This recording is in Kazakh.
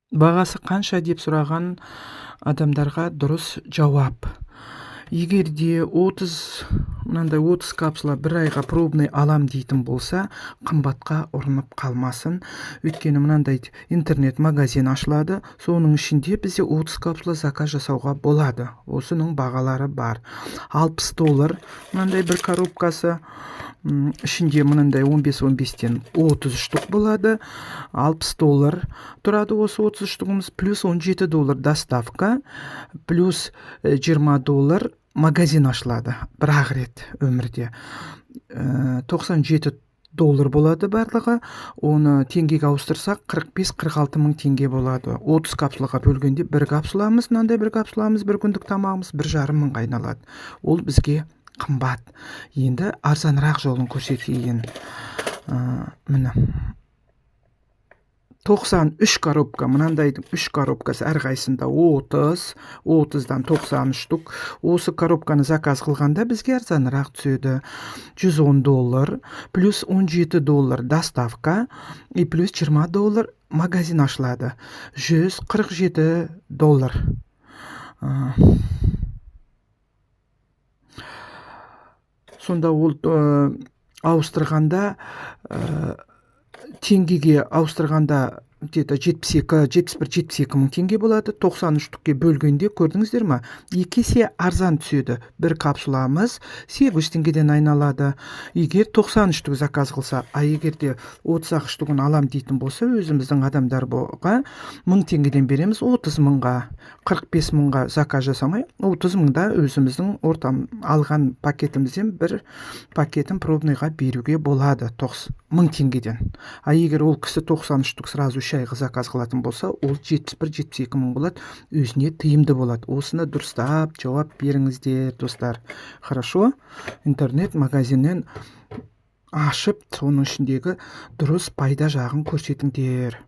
Бағасы қанша деп сұраған адамдарға дұрыс жауап. Егер де 30 капсула бір айға пробный алам дейтін болса, қымбатқа ұрынып қалмасын. Өйткені мынандай интернет-магазин ашылады, соның ішінде бізде 30 капсула заказ жасауға болады. Осының бағалары бар. $60 мынандай бір коробкасы. Ішінде мынандай 15-15-тен 30 штук болады. $60 тұрады осы 30 штугымыз, плюс $17 доставка, плюс $20 магазин ашылады бір-ақ рет өмірде. $97 болады барлығы. Оны теңгеге ауыстырсақ 45-46 мың теңге болады. 30 капсулаға бөлгенде бір капсуламыз, мынандай бір капсуламыз, бір күндік тамағымыз 1,5 мыңға айналады. Ол бізге қымбат. Енді арзанырақ жолын көрсетейін. Міне 93 коробка, мынандайдың 3 коробкасы әрқайсында 30-дан 90 штук. Осы коробканы заказ қылғанда бізге арзанырақ түседі. $110, плюс $17 доставка, и плюс $20 магазин ашылады. $147. Сонда ол ауыстырғанда, теңгеге ауыстырғанда где-то 71-72 мың теңге болады. 93 штукке бөлгенде көрдіңіздер ма? 2 есе арзан түседі. Бір капсуламыз 800 теңгеден айналады. Егер 90 штук заказ қылса, егер де 30 штугын алам дейтін болса, өзіміздің адамдар боға 1000 теңгеден береміз, 30 мыңға, 45 мыңға заказ жасамай, 30 мыңда өзіміздің ортам алған пакетімізден бір пакетін пробныйға беруге болады 1000 теңгеден. Егер ол кісі 90 штук сразу 3 айға заказ қылатын болса, ол 71-72 мың болады, өзіне тиімді болады. Осыны дұрыстап жауап беріңіздер, достар. Хорошо? Интернет-магазиннен ашып, соның ішіндегі дұрыс пайда жағын көрсетіңдер.